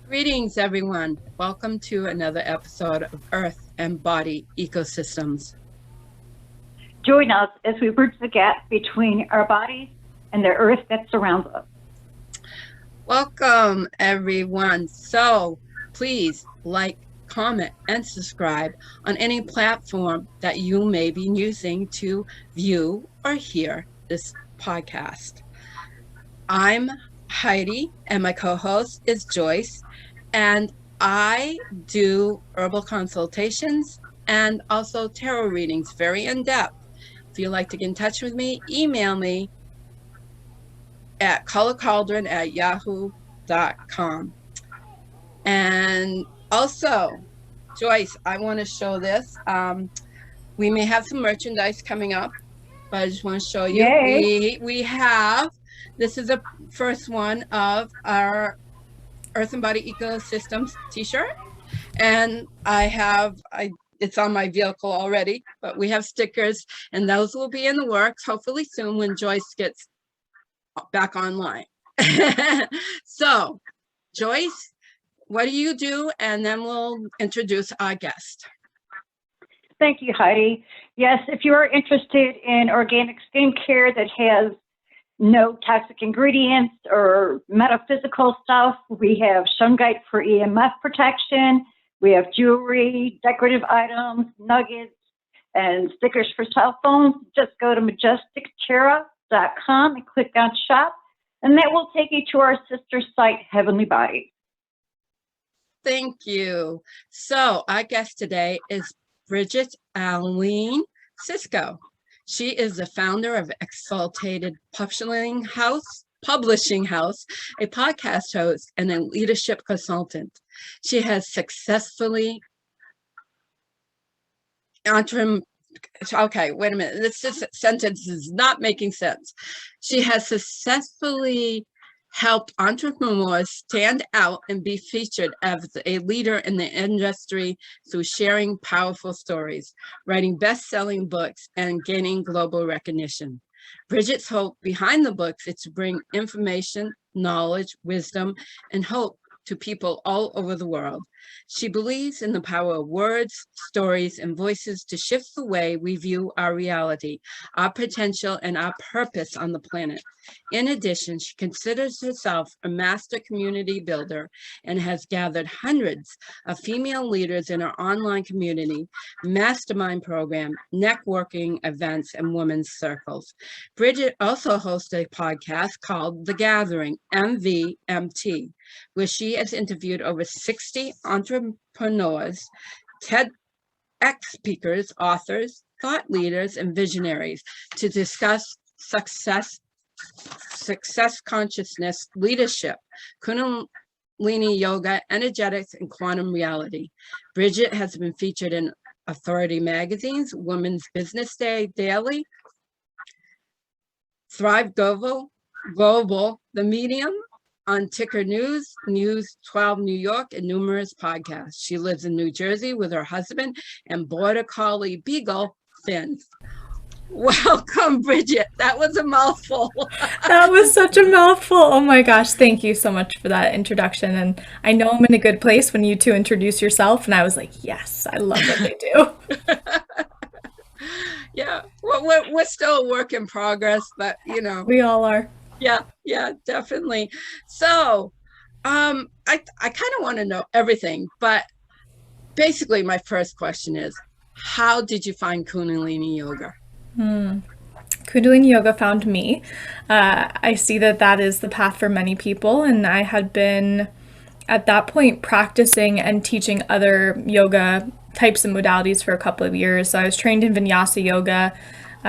Greetings, everyone. Welcome to another episode of Earth and Body Ecosystems. Join us as we bridge the gap between our bodies and the earth that surrounds us. Welcome, everyone. So please like, comment, and subscribe on any platform that you may be using to view or hear this podcast. I'm Heidi, and my co-host is Joyce, and I do herbal consultations and also tarot readings, very in-depth. If you'd like to get in touch with me, email me at colorcauldron@yahoo.com. And also, Joyce, I want to show this. We may have some merchandise coming up, but I just want to show you. Yay. We have, this is the first one of our Earth and Body Ecosystems t-shirt. And it's on my vehicle already, but we have stickers, and those will be in the works hopefully soon when Joyce gets back online. So, Joyce, what do you do? And then we'll introduce our guest. Thank you, Heidi. Yes, if you are interested in organic skincare that has no toxic ingredients or metaphysical stuff, we have shungite for EMF protection. We have jewelry, decorative items, nuggets, and stickers for cell phones. Just go to majesticterra.com and click on shop, and that will take you to our sister site, Heavenly Bodies. Thank you. So our guest today is Bridget Aileen Sicsko. She is the founder of Exalted Publishing House, a podcast host, and a leadership consultant. She has successfully okay, wait a minute. This sentence is not making sense. She has successfully helped entrepreneurs stand out and be featured as a leader in the industry through sharing powerful stories, writing best-selling books, and gaining global recognition. Bridget's hope behind the books is to bring information, knowledge, wisdom, and hope to people all over the world. She believes in the power of words, stories, and voices to shift the way we view our reality, our potential, and our purpose on the planet. In addition, she considers herself a master community builder and has gathered hundreds of female leaders in her online community, Mastermind program, networking events, and women's circles. Bridget also hosts a podcast called The Gathering MVMT, where she has interviewed over 60 entrepreneurs, TEDx speakers, authors, thought leaders, and visionaries to discuss success consciousness, leadership, Kundilini yoga, energetics, and quantum reality. Bridget has been featured in Authority magazines, Women's Business Day Daily, Thrive Global, The Medium, on Ticker News, News 12 New York, and numerous podcasts. She lives in New Jersey with her husband and Border Collie Beagle, Finn. Welcome, Bridget. That was a mouthful. That was such a mouthful. Oh my gosh, thank you so much for that introduction. And I know I'm in a good place when you two introduce yourself, and I was like, yes, I love what they do. Yeah, well, we're still a work in progress, but you know. We all are. Yeah, definitely. So, I kind of want to know everything, but basically my first question is, how did you find Kundilini yoga? Kundalini yoga found me. I see that is the path for many people, and I had been at that point practicing and teaching other yoga types and modalities for a couple of years. So I was trained in Vinyasa yoga,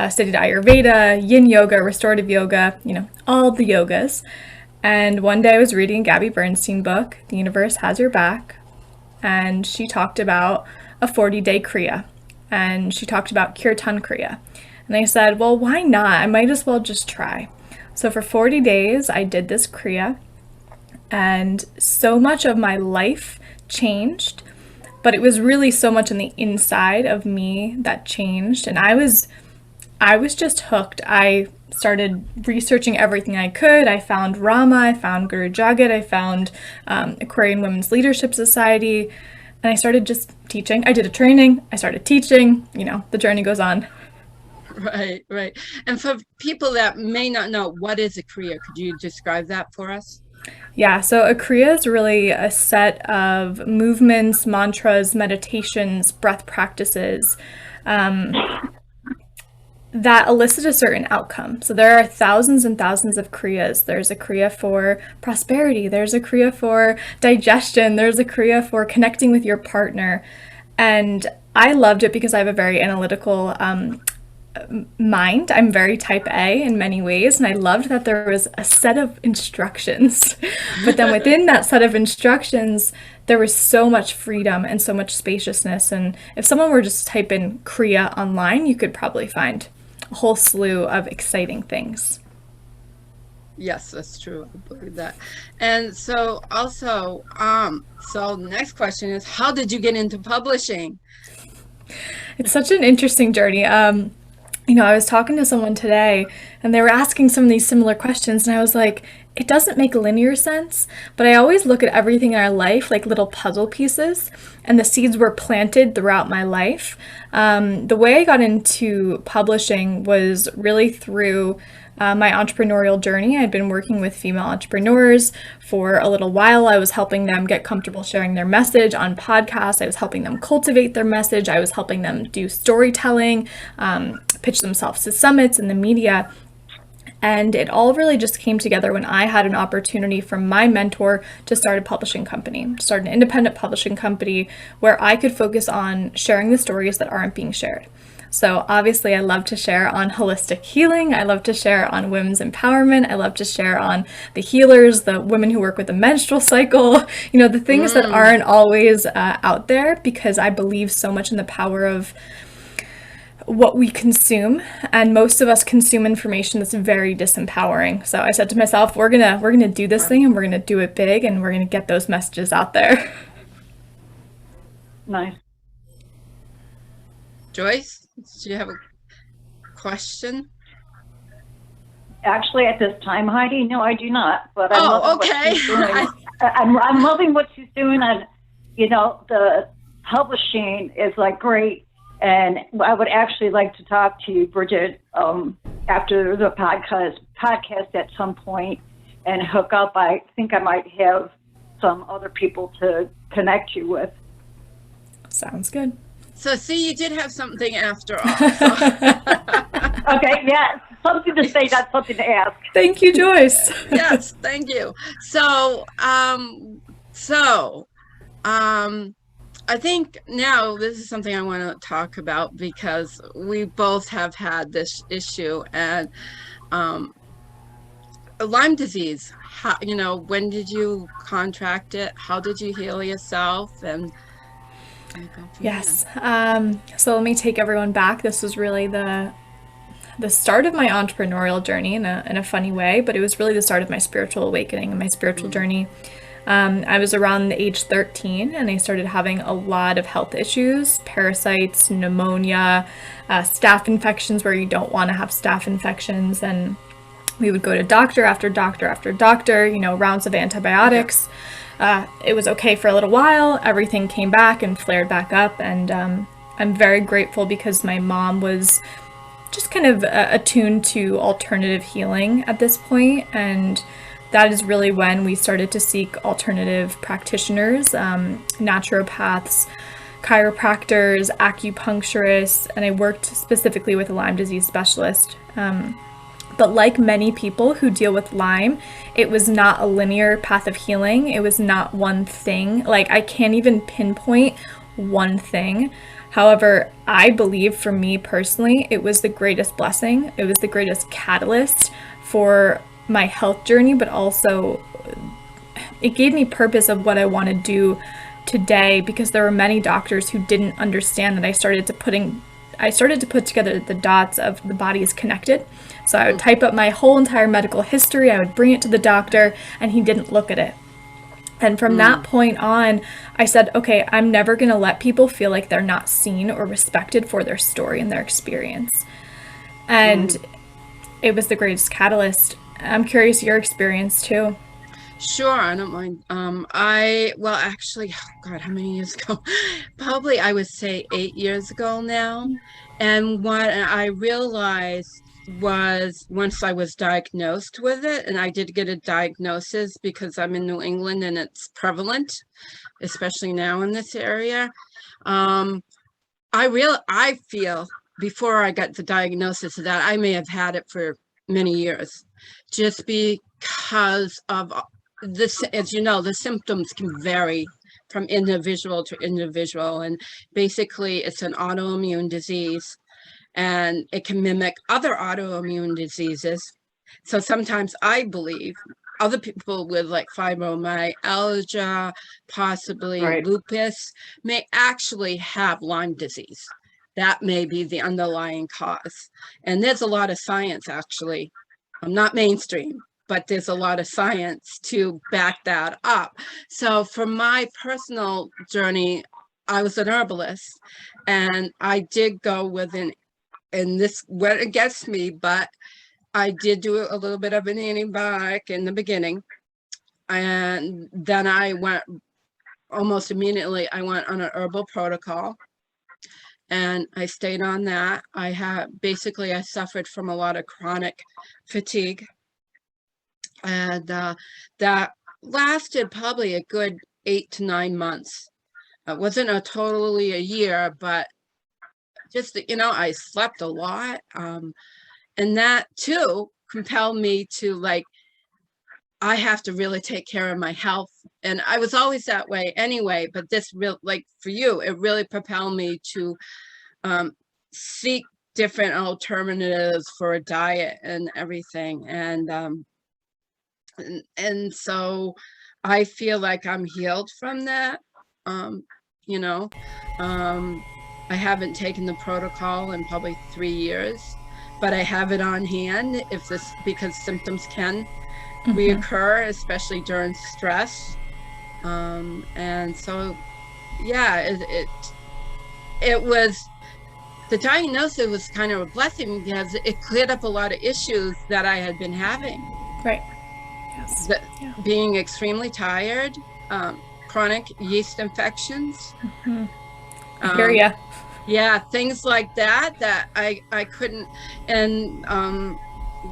studied Ayurveda, Yin yoga, restorative yoga, all the yogas. And one day I was reading a Gabby Bernstein book, The Universe Has Your Back, and she talked about a 40-day Kriya, and she talked about Kirtan Kriya. And I said, well, why not? I might as well just try. So for 40 days, I did this Kriya, and so much of my life changed, but it was really so much on the inside of me that changed, and I was just hooked. I started researching everything I could. I found Rama, I found Guru Jagat, I found Aquarian Women's Leadership Society, and I started just teaching. I did a training, I started teaching, the journey goes on. Right, right. And for people that may not know, what is a Kriya? Could you describe that for us? Yeah, so a Kriya is really a set of movements, mantras, meditations, breath practices, that elicit a certain outcome. So there are thousands and thousands of Kriyas. There's a Kriya for prosperity. There's a Kriya for digestion. There's a Kriya for connecting with your partner. And I loved it because I have a very analytical mind. I'm very type A in many ways. And I loved that there was a set of instructions. But then within that set of instructions, there was so much freedom and so much spaciousness. And if someone were just to type in Kriya online, you could probably find a whole slew of exciting things. Yes, that's true. I believe that. And so also, so next question is, how did you get into publishing? It's such an interesting journey. I was talking to someone today and they were asking some of these similar questions, and I was like, it doesn't make linear sense, but I always look at everything in our life like little puzzle pieces, and the seeds were planted throughout my life. The way I got into publishing was really through my entrepreneurial journey. I'd been working with female entrepreneurs for a little while. I was helping them get comfortable sharing their message on podcasts. I was helping them cultivate their message. I was helping them do storytelling, pitch themselves to summits in the media. And it all really just came together when I had an opportunity from my mentor to start a publishing company, to start an independent publishing company where I could focus on sharing the stories that aren't being shared. So obviously I love to share on holistic healing. I love to share on women's empowerment. I love to share on the healers, the women who work with the menstrual cycle, the things that aren't always out there, because I believe so much in the power of what we consume, and most of us consume information that's very disempowering. So I said to myself, we're gonna do this thing, and we're gonna do it big, and we're gonna get those messages out there. Nice. Joyce, do you have a question? Actually, at this time, Heidi, no, I do not. But okay. I'm loving what she's doing, and the publishing is like great. And I would actually like to talk to you, Bridget, after the podcast at some point and hook up. I think I might have some other people to connect you with. Sounds good. So see, you did have something after all. So. Okay, yeah, something to say, not something to ask. Thank you, Joyce. Yes, thank you. So, I think now this is something I want to talk about, because we both have had this issue, and Lyme disease. How, when did you contract it? How did you heal yourself? And yes. So let me take everyone back. This was really the start of my entrepreneurial journey in a funny way, but it was really the start of my spiritual awakening and my spiritual journey. I was around age 13 and I started having a lot of health issues, parasites, pneumonia, staph infections where you don't want to have staph infections. And we would go to doctor after doctor after doctor, rounds of antibiotics. It was okay for a little while. Everything came back and flared back up. And I'm very grateful because my mom was just kind of attuned to alternative healing at this point. And that is really when we started to seek alternative practitioners, naturopaths, chiropractors, acupuncturists, and I worked specifically with a Lyme disease specialist. But like many people who deal with Lyme, it was not a linear path of healing. It was not one thing. Like, I can't even pinpoint one thing. However, I believe for me personally, it was the greatest blessing. It was the greatest catalyst for my health journey, but also it gave me purpose of what I want to do today, because there were many doctors who didn't understand that I started to put together the dots of the body is connected. So I would type up my whole entire medical history, I would bring it to the doctor, and he didn't look at it. And from that point on, I said, okay, I'm never going to let people feel like they're not seen or respected for their story and their experience. And it was the greatest catalyst. I'm curious your experience too. Sure, I don't mind. Well, actually, oh God, how many years ago? Probably, I would say 8 years ago now. And what I realized was once I was diagnosed with it, and I did get a diagnosis because I'm in New England and it's prevalent, especially now in this area. I feel before I got the diagnosis that I may have had it for many years, just because of this, as you know, the symptoms can vary from individual to individual. And basically it's an autoimmune disease and it can mimic other autoimmune diseases. So sometimes I believe other people with like fibromyalgia, possibly lupus, may actually have Lyme disease. That may be the underlying cause. And there's a lot of science, actually. I'm not mainstream, but there's a lot of science to back that up. So for my personal journey, I was an herbalist, and I did go with and this went against me, but I did do a little bit of an antibiotic in the beginning. And then I went almost immediately, I went on an herbal protocol. And I stayed on that. I suffered from a lot of chronic fatigue. And that lasted probably a good 8 to 9 months. It wasn't totally a year, but just, I slept a lot. And that too compelled me to I have to really take care of my health. And I was always that way anyway, but this for you, it really propelled me to seek different alternatives for a diet and everything. And so I feel like I'm healed from that. I haven't taken the protocol in probably 3 years, but I have it on hand because symptoms can reoccur, especially during stress. And so, yeah, it was, the diagnosis was kind of a blessing because it cleared up a lot of issues that I had been having. Right. Yes. Being extremely tired, chronic yeast infections. I hear ya. Yeah, things like that I couldn't, and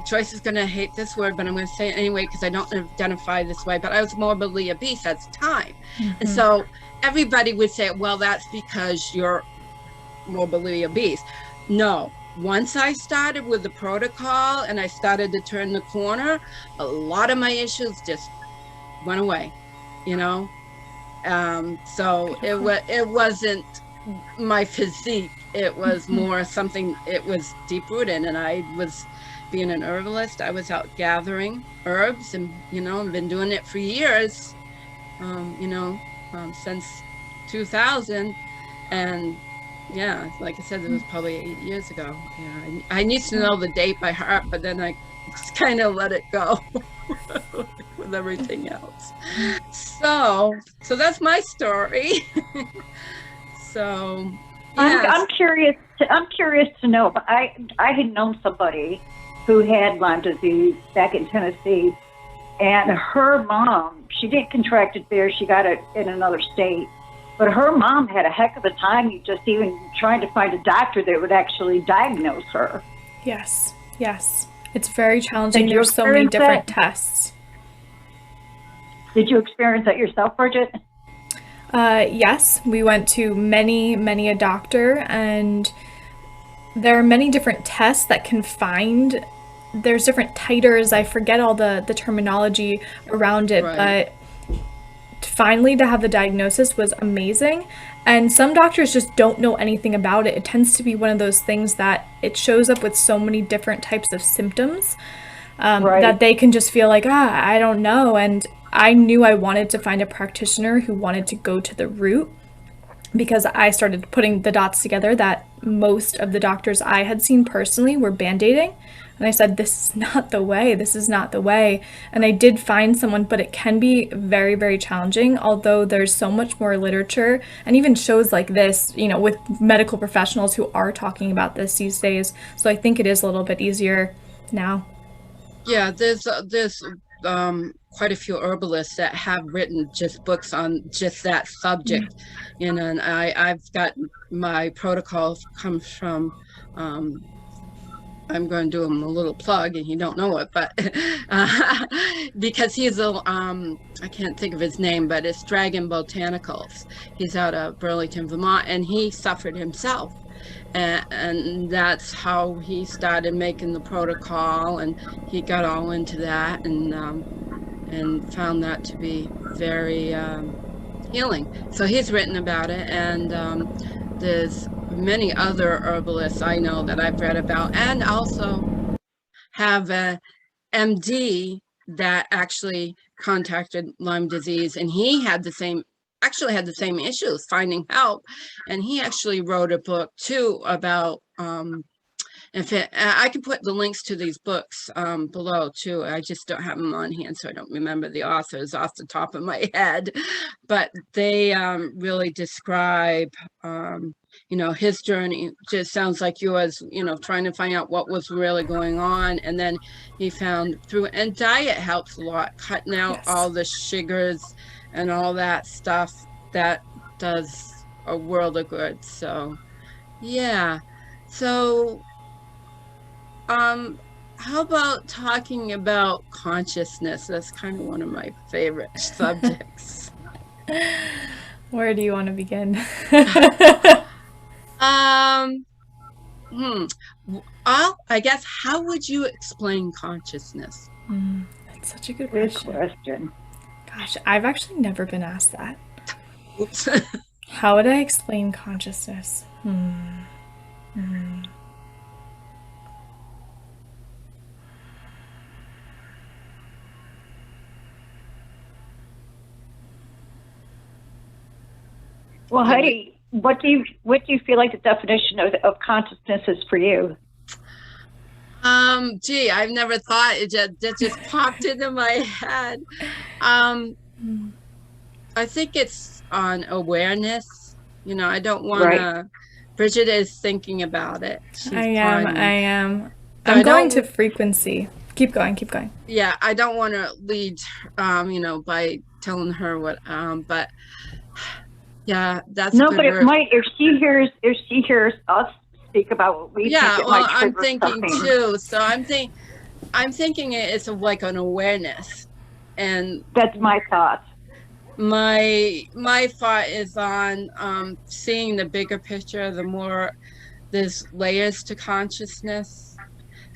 Joyce is going to hate this word, but I'm going to say it anyway because I don't identify this way, but I was morbidly obese at the time. And so everybody would say, well, that's because you're morbidly obese. No, once I started with the protocol and I started to turn the corner, a lot of my issues just went away, so it wasn't my physique, it was more something, it was deep rooted. And I was being an herbalist, I was out gathering herbs and I've been doing it for years, since 2000. And yeah, like I said, it was probably 8 years ago. Yeah, I need to know the date by heart, but then I just kind of let it go with everything else. So that's my story. So yes. I'm curious to know. But I had known somebody who had Lyme disease back in Tennessee, and her mom, she didn't contract it there, she got it in another state, but her mom had a heck of a time just even trying to find a doctor that would actually diagnose her. Yes, it's very challenging. There's so many different tests. Did you experience that yourself, Bridget? Yes, we went to many a doctor, and there are many different tests that can find. There's different titers. I forget all the terminology around it, right. But finally to have the diagnosis was amazing. And some doctors just don't know anything about it. It tends to be one of those things that it shows up with so many different types of symptoms that they can just feel like, I don't know. And I knew I wanted to find a practitioner who wanted to go to the root, because I started putting the dots together that most of the doctors I had seen personally were band-aiding. And I said, this is not the way. This is not the way. And I did find someone, but it can be very, very challenging, although there's so much more literature and even shows like this, with medical professionals who are talking about this these days. So I think it is a little bit easier now. Yeah, there's quite a few herbalists that have written just books on just that subject, you know, and I've got my protocol comes from, I'm going to do him a little plug, and he don't know it, but because he's I can't think of his name, but it's Dragon Botanicals. He's out of Burlington, Vermont, and he suffered himself. And that's how he started making the protocol, and he got all into that, and found that to be very healing. So he's written about it, and there's many other herbalists I know that I've read about, and also have a MD that actually contacted Lyme disease, and he had the same issues finding help, and he actually wrote a book too about I can put the links to these books below too. I just don't have them on hand, so I don't remember the authors off the top of my head, but they really describe you know, his journey. Just sounds like yours, you know, trying to find out what was really going on, and then he found through, and diet helps a lot, cutting out all the sugars and all that stuff. That does a world of good. So yeah, so how about talking about consciousness? That's kind of one of my favorite subjects. Where do you want to begin? I guess, how would you explain consciousness? That's such a good Good question. question. Gosh, I've actually never been asked that. Oops. How would I explain consciousness? Well, Heidi, what do you feel like the definition of consciousness is for you? Gee, I've never thought it. Just popped into my head. I think it's on awareness. You know, I don't want to. Bridget is thinking about it. I am. I'm going to frequency. Keep going. Yeah, I don't want to lead, you know, by telling her what, but yeah, that's no. But it might, if she hears us speak about what we think, it well, might I'm trigger thinking something. too. So I'm thinking it's like an awareness, and That's my thought. my thought is on seeing the bigger picture. The more there's layers to consciousness.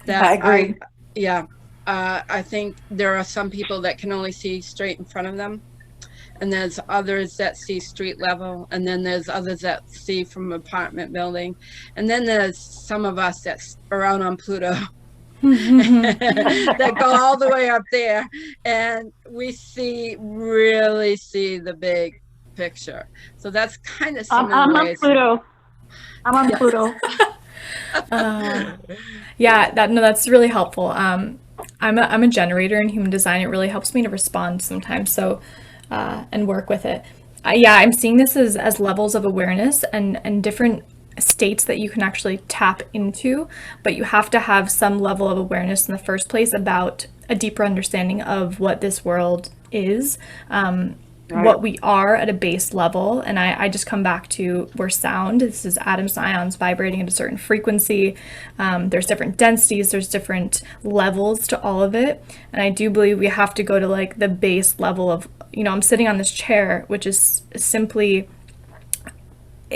I agree. I think there are some people that can only see straight in front of them, and there's others that see street level, and then there's others that see from apartment building, and then there's some of us that are out on Pluto that go all the way up there, and we really see the big picture. So that's kind of similar. I'm on Pluto. I'm on Pluto. That's really helpful. I'm a generator in human design. It really helps me to respond sometimes. So, and work with it. I'm seeing this as levels of awareness and different states that you can actually tap into, but you have to have some level of awareness in the first place about a deeper understanding of what this world is, what we are at a base level. And I just come back to, we're sound. This is atoms and ions vibrating at a certain frequency. There's different densities, there's different levels to all of it. And I do believe we have to go to like the base level of, you know, I'm sitting on this chair, which is simply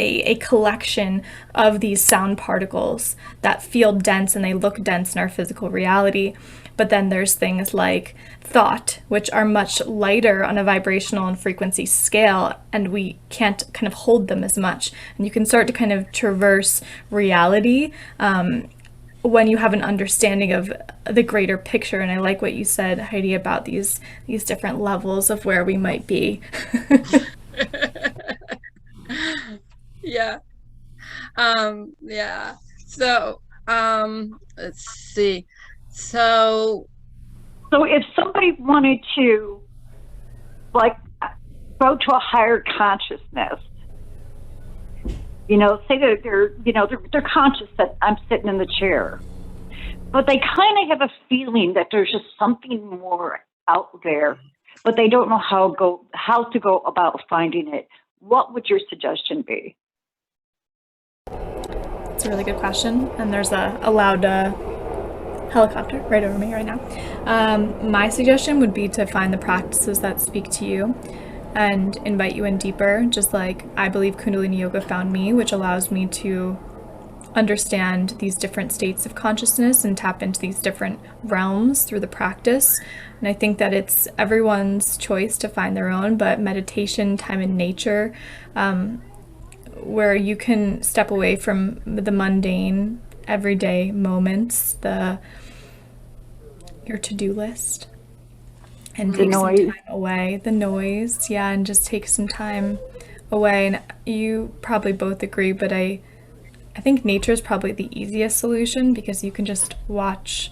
a collection of these sound particles that feel dense and they look dense in our physical reality. But then there's things like thought, which are much lighter on a vibrational and frequency scale, and we can't kind of hold them as much. And you can start to kind of traverse reality when you have an understanding of the greater picture. And I like what you said, Heidi, about these different levels of where we might be. Yeah. So, let's see. So if somebody wanted to, like, go to a higher consciousness, you know, say that they're conscious that I'm sitting in the chair, but they kind of have a feeling that there's just something more out there, but they don't know how to go about finding it. What would your suggestion be? It's a really good question, and there's a loud helicopter right over me right now. My suggestion would be to find the practices that speak to you and invite you in deeper, just like I believe Kundalini Yoga found me, which allows me to understand these different states of consciousness and tap into these different realms through the practice. And I think that it's everyone's choice to find their own, but meditation, time in nature, where you can step away from the mundane, everyday moments, your to-do list, and take some time away, the noise, and just take some time away. And you probably both agree, but I think nature is probably the easiest solution, because you can just watch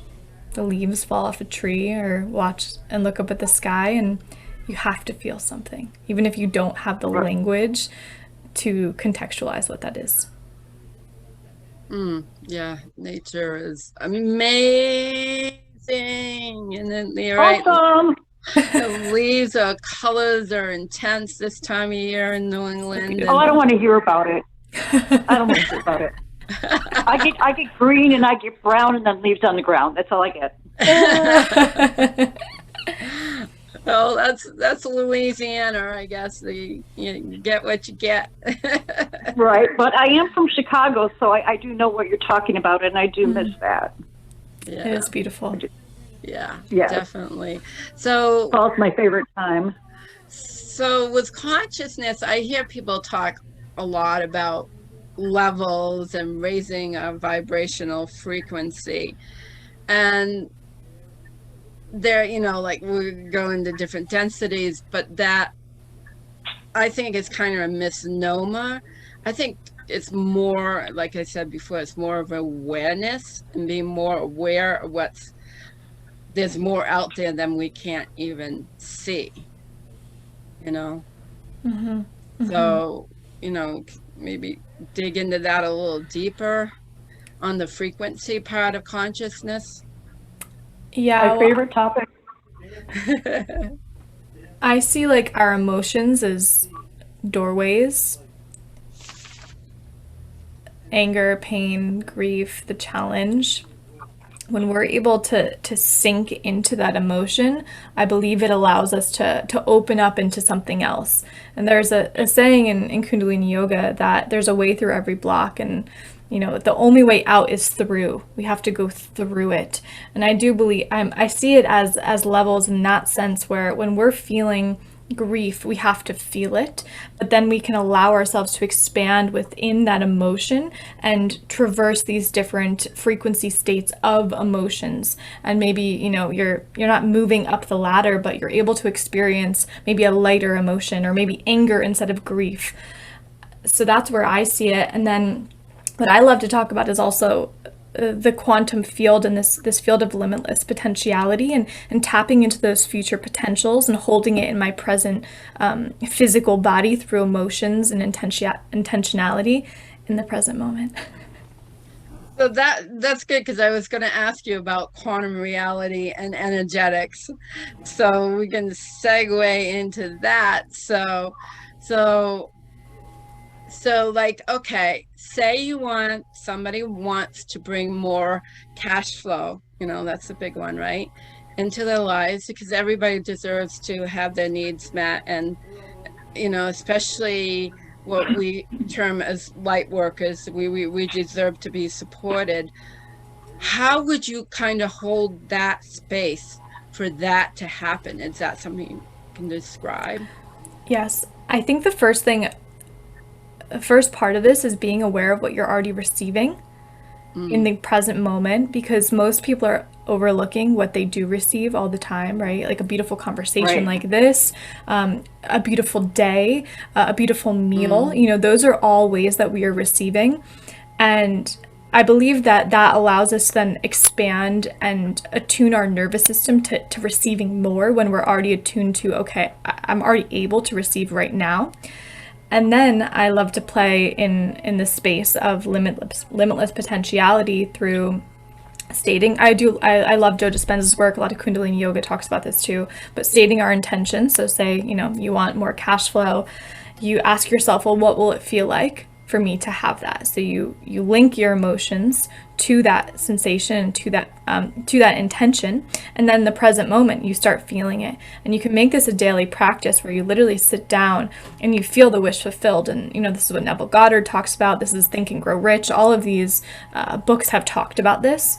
the leaves fall off a tree or watch and look up at the sky, and you have to feel something, even if you don't have the language to contextualize what that is. Yeah, nature is amazing. And then Awesome. the leaves colors are intense this time of year in New England. Oh, I don't want to hear about it. I don't want to hear about it. I get green and I get brown and then leaves on the ground. That's all I get. Oh, that's Louisiana, I guess. You get what you get. Right, but I am from Chicago, so I do know what you're talking about, and I do miss that. Yeah. It is beautiful. Yeah, yes. Definitely. So fall's my favorite time. So with consciousness, I hear people talk a lot about levels and raising a vibrational frequency, and there, like we go into different densities, but that I think is kind of a misnomer. I think it's more, like I said before, it's more of awareness and being more aware of there's more out there than we can't even see, So, maybe dig into that a little deeper on the frequency part of consciousness. Yeah. My favorite topic. I see like our emotions as doorways. Anger, pain, grief, the challenge. When we're able to sink into that emotion, I believe it allows us to open up into something else. And there's a saying in Kundalini Yoga that there's a way through every block, and the only way out is through. We have to go through it. And I do believe, I see it as levels in that sense, where when we're feeling grief, we have to feel it, but then we can allow ourselves to expand within that emotion and traverse these different frequency states of emotions. And maybe, you're not moving up the ladder, but you're able to experience maybe a lighter emotion, or maybe anger instead of grief. So that's where I see it. And then what I love to talk about is also the quantum field, and this field of limitless potentiality, and tapping into those future potentials and holding it in my present physical body through emotions and intentionality in the present moment. So that's good, because I was going to ask you about quantum reality and energetics, so we can segue into that. So like, okay, say somebody wants to bring more cash flow, that's the big one, right, into their lives, because everybody deserves to have their needs met. And, especially what we term as light workers, we deserve to be supported. How would you kind of hold that space for that to happen? Is that something you can describe? Yes, I think the first part of this is being aware of what you're already receiving in the present moment, because most people are overlooking what they do receive all the time, right? Like a beautiful conversation like this, a beautiful day, a beautiful meal, those are all ways that we are receiving. And I believe that allows us to then expand and attune our nervous system to receiving more when we're already attuned to, okay, I'm already able to receive right now. And then I love to play in the space of limitless potentiality through stating, I love Joe Dispenza's work. A lot of Kundilini yoga talks about this too, but stating our intention. So say, you want more cash flow, you ask yourself, well, what will it feel like for me to have that? So you link your emotions to that sensation, to that intention, and then in the present moment you start feeling it. And you can make this a daily practice where you literally sit down and you feel the wish fulfilled. And this is what Neville Goddard talks about. This is Think and Grow Rich. All of these books have talked about this.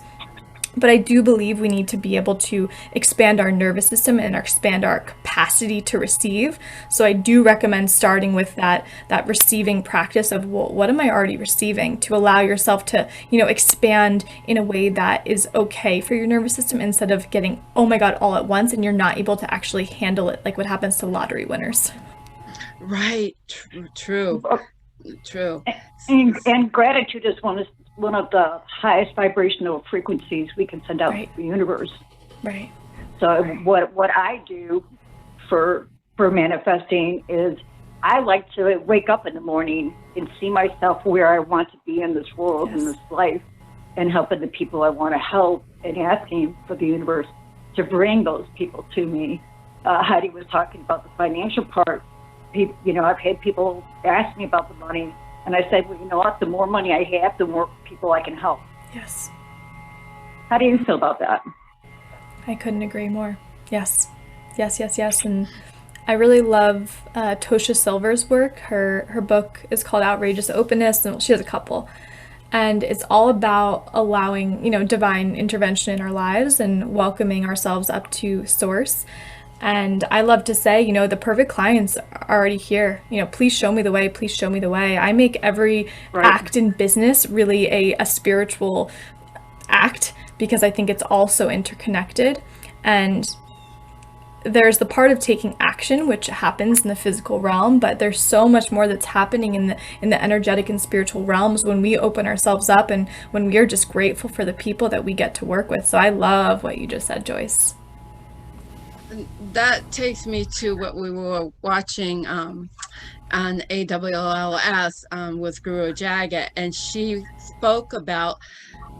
But I do believe we need to be able to expand our nervous system and expand our capacity to receive. So I do recommend starting with that receiving practice of, well, what am I already receiving, to allow yourself to, expand in a way that is okay for your nervous system, instead of getting, oh my God, all at once, and you're not able to actually handle it, like what happens to lottery winners. Right. True. And gratitude is one of the highest vibrational frequencies we can send out to the universe. Right. So what I do for manifesting is I like to wake up in the morning and see myself where I want to be in this world, in this life, and helping the people I want to help, and asking for the universe to bring those people to me. Heidi was talking about the financial part. I've had people ask me about the money, and I said, well, you know what? The more money I have, the more people I can help. Yes. How do you feel about that? I couldn't agree more. Yes. And I really love Tosha Silver's work. Her book is called Outrageous Openness, and she has a couple. And it's all about allowing, divine intervention in our lives and welcoming ourselves up to source. And I love to say, the perfect clients are already here. Please show me the way. Please show me the way. I make every act in business really a spiritual act, because I think it's all so interconnected. And there's the part of taking action, which happens in the physical realm, but there's so much more that's happening in the energetic and spiritual realms when we open ourselves up, and when we are just grateful for the people that we get to work with. So I love what you just said, Joyce. That takes me to what we were watching on AWLS with Guru Jagat, and she spoke about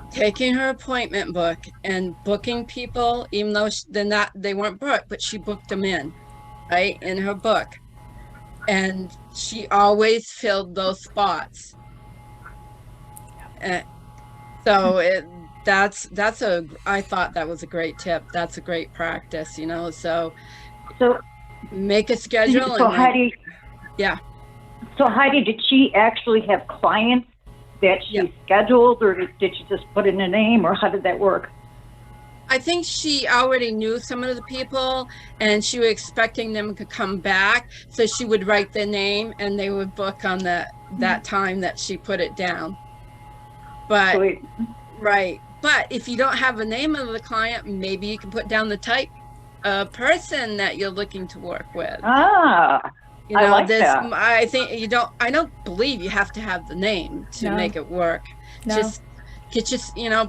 taking her appointment book and booking people, even though they weren't booked, but she booked them in her book, and she always filled those spots. So I thought that was a great tip. That's a great practice, so make a schedule. So Heidi, So Heidi, did she actually have clients that she scheduled, or did she just put in a name, or how did that work? I think she already knew some of the people, and she was expecting them to come back, so she would write their name and they would book on that time that she put it down. But Sweet. Right. But if you don't have a name of the client, maybe you can put down the type of person that you're looking to work with. I like that. I think I don't believe you have to have the name to make it work. No. Just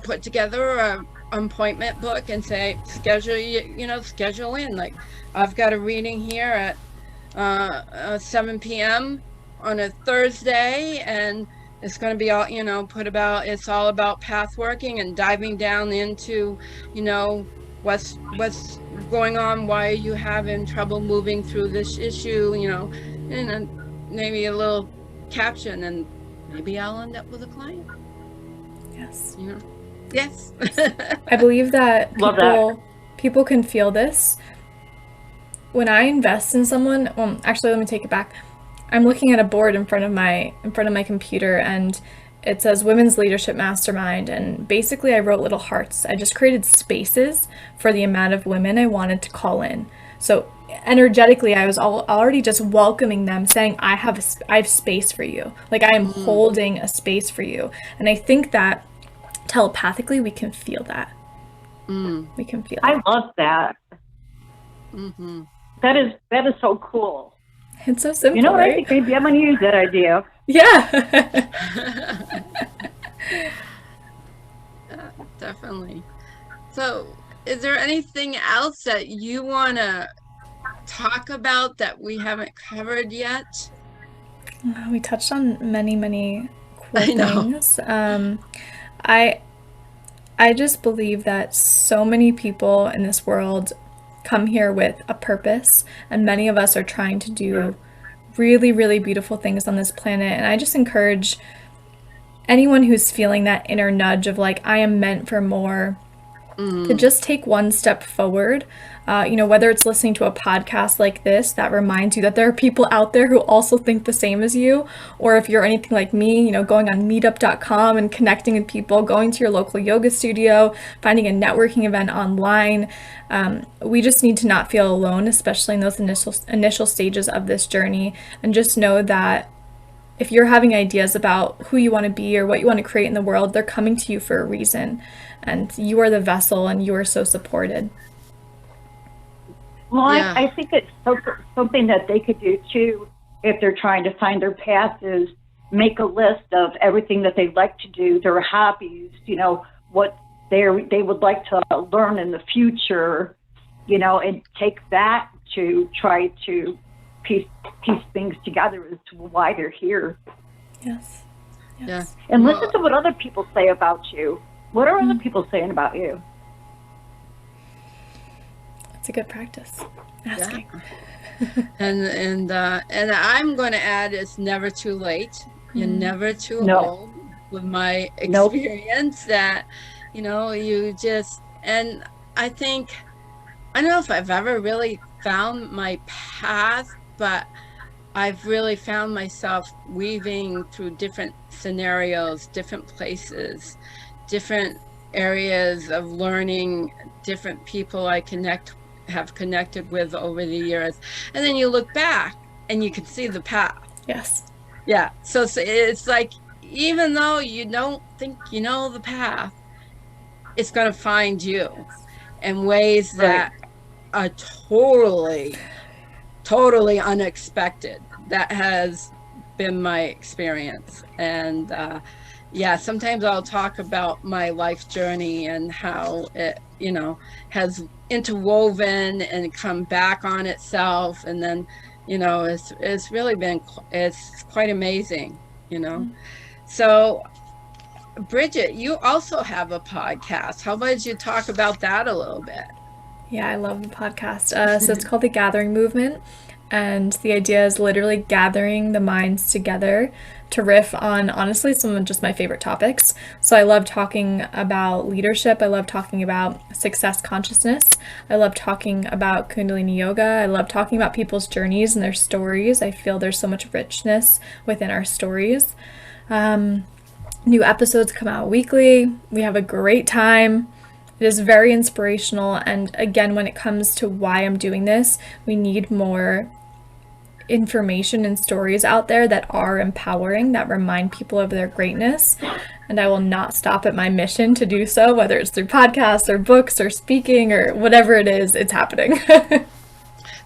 put together a appointment book and say, schedule in. Like, I've got a reading here at 7 p.m. on a Thursday, and it's going to be all, it's all about path working and diving down into, what's going on, why are you having trouble moving through this issue, and maybe a little caption, and maybe I'll end up with a client. Yes. Yes. I believe that people can feel this. When I invest in someone, actually, let me take it back. I'm looking at a board in front of my computer, and it says Women's Leadership Mastermind, and basically I wrote little hearts. I just created spaces for the amount of women I wanted to call in. So energetically, I was already just welcoming them, saying, I have space for you. Like, I am holding a space for you. And I think that telepathically we can feel that. We can feel it. I love that. Mm-hmm. That is so cool. It's so simple. You know what? Right? I think maybe I'm going to use that idea. Yeah. Definitely. So, is there anything else that you want to talk about that we haven't covered yet? We touched on many cool things. I just believe that so many people in this world come here with a purpose, and many of us are trying to do really, really beautiful things on this planet. And I just encourage anyone who's feeling that inner nudge of like, I am meant for more, to just take one step forward. Whether it's listening to a podcast like this that reminds you that there are people out there who also think the same as you, or if you're anything like me, going on meetup.com and connecting with people, going to your local yoga studio, finding a networking event online. We just need to not feel alone, especially in those initial stages of this journey, and just know that if you're having ideas about who you want to be or what you want to create in the world, they're coming to you for a reason, and you are the vessel, and you are so supported. Well, Yeah. I think it's something that they could do too, if they're trying to find their path, is make a list of everything that they like to do, their hobbies, what they would like to learn in the future, and take that to try to piece things together as to why they're here. Yes. Yeah. And Well, listen to what other people say about you. What are other people saying about you? It's a good practice. Asking. And I'm going to add, it's never too late. You're never too No. old. With my Nope. experience, that you just, and I think, I don't know if I've ever really found my path, but I've really found myself weaving through different scenarios, different places, different areas of learning, different people I have connected with over the years. And then you look back and you can see the path. Yes. Yeah. So it's like, even though you don't think you know the path, it's going to find you in ways that are totally unexpected. That has been my experience. And sometimes I'll talk about my life journey and how it, has interwoven and come back on itself. And then, it's really been, it's quite amazing, So, Bridget, you also have a podcast. How about you talk about that a little bit? Yeah, I love the podcast. So it's called the Gathering Movement, and the idea is literally gathering the minds together to riff on, honestly, some of just my favorite topics. So I love talking about leadership. I love talking about success consciousness. I love talking about Kundilini yoga. I love talking about people's journeys and their stories. I feel there's so much richness within our stories. New episodes come out weekly. We have a great time. It is very inspirational. And again, when it comes to why I'm doing this, we need more information and stories out there that are empowering, that remind people of their greatness. And I will not stop at my mission to do so, whether it's through podcasts or books or speaking or whatever it is, it's happening.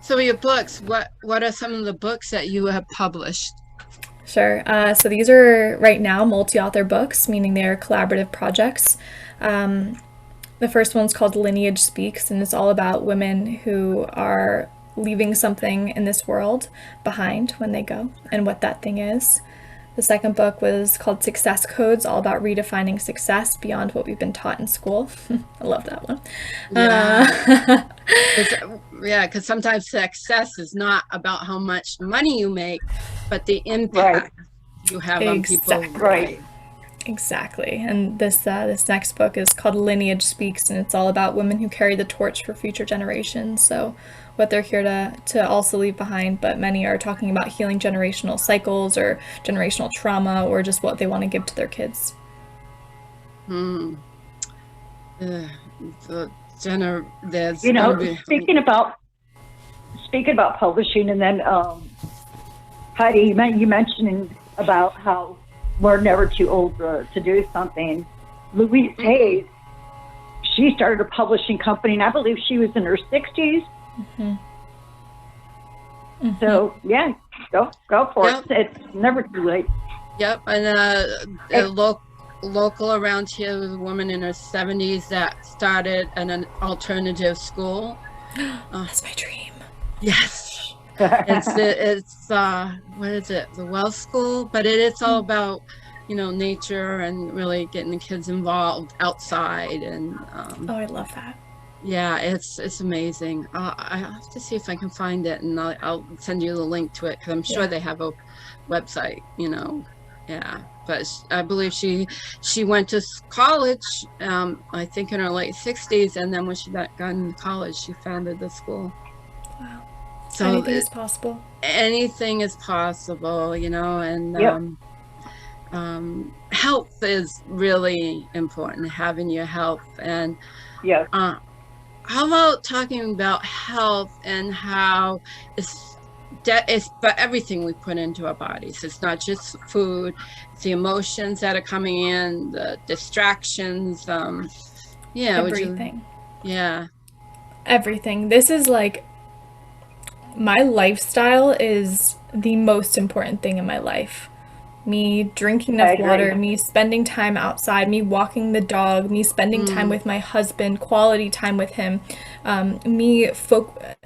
So your books, what are some of the books that you have published? Sure. So these are right now multi-author books, meaning they're collaborative projects. The first one's called Lineage Speaks, and it's all about women who are leaving something in this world behind when they go and what that thing is. The second book was called Success Codes, all about redefining success beyond what we've been taught in school. I love that one. Because sometimes success is not about how much money you make, but the impact you have on people. Right. Exactly. And this next book is called Lineage Speaks, and it's all about women who carry the torch for future generations. So what they're here to also leave behind, but many are talking about healing generational cycles or generational trauma, or just what they want to give to their kids. Speaking about publishing, and then Heidi, you mentioned about how we're never too old to do something. Louise Hayes, she started a publishing company, and I believe she was in her 60s. So yeah, go for it. It's never too late. Yep, and local around here was a woman in her 70s that started an alternative school. That's my dream. Yes. It's what is it? The Well School, but it's all about nature and really getting the kids involved outside. And Oh, I love that. yeah, it's amazing. I have to see if I can find it, and I'll send you the link to it, because I'm sure Yeah. they have a website, Yeah, but I believe she went to college, I think in her late 60s, and then when she got into college, she founded the school. Wow. So Anything is possible. anything is possible, and Yep. Health is really important, having your health. And Yes. how about talking about health and how it's but everything we put into our bodies. It's not just food, it's the emotions that are coming in, the distractions. Everything. Yeah. Everything. This is like, my lifestyle is the most important thing in my life. Me drinking I enough agree. water, me spending time outside, me walking the dog, me spending time with my husband, quality time with him, me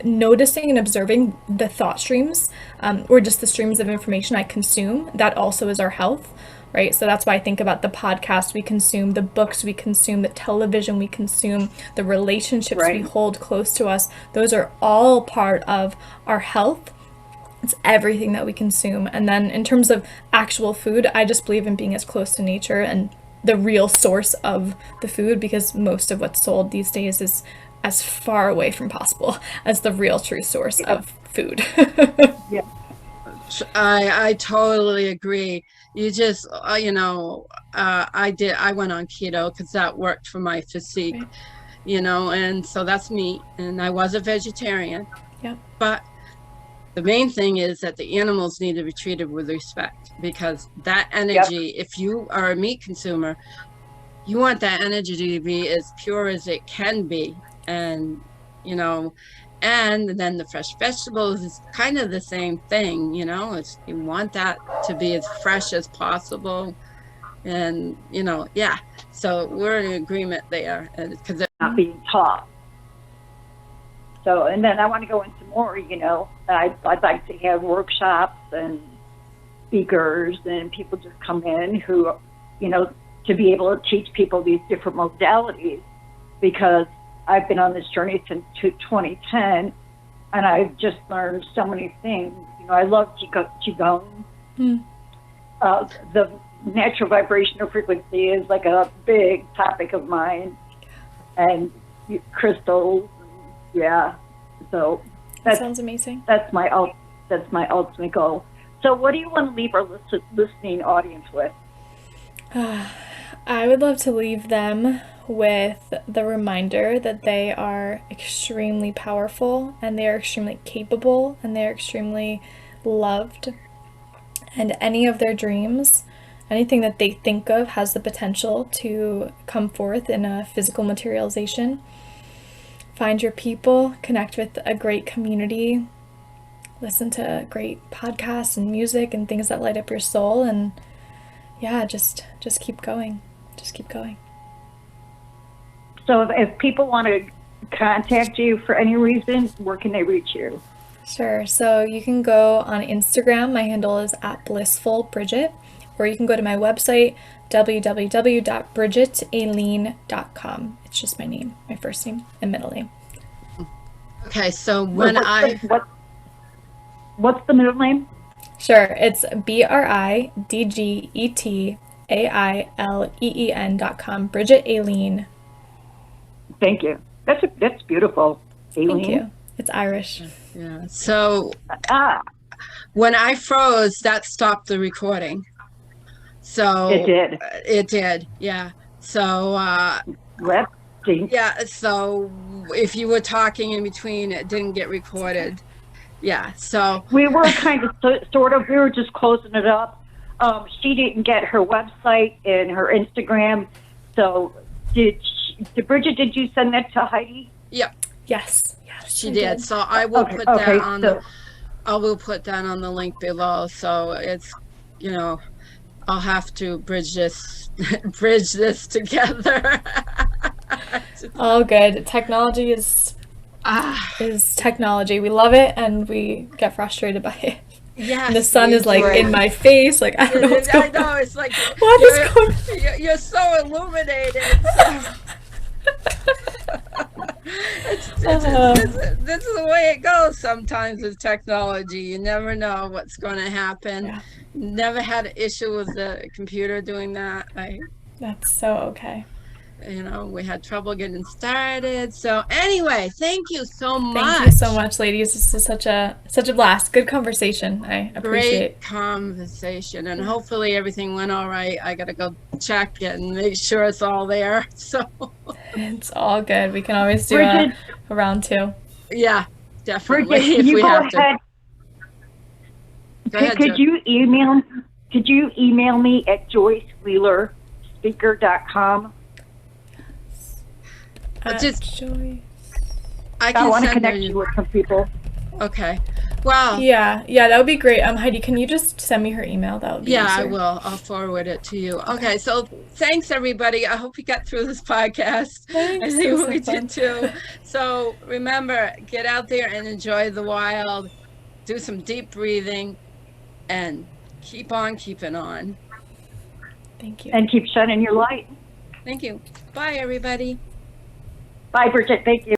noticing and observing the thought streams, or just the streams of information I consume. That also is our health, right? So that's why I think about the podcast we consume, the books we consume, the television we consume, the relationships we Right. hold close to us. Those are all part of our health. It's everything that we consume. And then in terms of actual food, I just believe in being as close to nature and the real source of the food, because most of what's sold these days is as far away from possible as the real true source of food. Yeah. I totally agree. You just, I went on keto because that worked for my physique, Right. and so that's me. And I was a vegetarian. Yep. But the main thing is that the animals need to be treated with respect, because that energy, if you are a meat consumer, you want that energy to be as pure as it can be. And, and then the fresh vegetables is kind of the same thing, you want that to be as fresh as possible. And, yeah, so we're in agreement there, because Not being taught. So, and then I want to go into more, I'd like to have workshops and speakers and people just come in who, to be able to teach people these different modalities, because I've been on this journey since 2010, and I've just learned so many things. I love Qigong. The natural vibrational frequency is like a big topic of mine, and crystals. Yeah, so That sounds amazing. that's my ultimate goal. So, what do you want to leave our listening audience with? I would love to leave them with the reminder that they are extremely powerful, and they are extremely capable, and they are extremely loved. And any of their dreams, anything that they think of, has the potential to come forth in a physical materialization. Find your people, connect with a great community, listen to great podcasts and music and things that light up your soul, and yeah, just keep going. Just keep going. So, if people want to contact you for any reason, where can they reach you? Sure. So you can go on Instagram. My handle is @blissfulbridget, or you can go to my website, www.bridgetaileen.com. It's just my name, my first name and middle name. okay, so What's the middle name? Sure. It's BridgetAileen.com. Bridget Aileen. Thank you. That's beautiful, Aileen. Thank you. It's Irish. yeah, so Ah, when I froze, that stopped the recording. So it did. It did, yeah. So Let's see. yeah, so if you were talking in between, it didn't get recorded. Yeah, so We were kind of we were just closing it up. She didn't get her website and her Instagram. So Bridget, did you send that to Heidi? yeah, Yes. she I did. So I will Okay, put okay, that on so- I will put that on the link below. So it's, I'll have to bridge this together. All good. Technology is technology. We love it and we get frustrated by it. Yes, And the sun you is like do. in my face. Like, I don't know what's I going know, on. it's like What is going on? you're so illuminated. So. This is the way it goes sometimes with technology. You never know what's going to happen. Yeah. Never had an issue with the computer doing that. That's so okay. We had trouble getting started. So anyway, thank you so much. Thank you so much, ladies. This is such a blast. Good conversation. I appreciate Great conversation, and hopefully everything went all right. I gotta go check it and make sure it's all there. So it's all good. We can always do Bridget, a round 2. yeah, definitely. Bridget, if can you we go have ahead? Go ahead, Could Jo. you email me at joycewheelerspeaker.com? Joy. I I want to send connect you with some people. Okay. Well, Yeah, that would be great. Heidi, can you just send me her email? That would be yeah, I easier. will. I'll forward it to you. Okay, so thanks everybody. I hope you got through this podcast. Thanks. I It think was we so fun. did too. So remember, get out there and enjoy the wild. Do some deep breathing and keep on keeping on. Thank you. And keep shining your light. Thank you. Bye, everybody. Bye, Bridget. Thank you.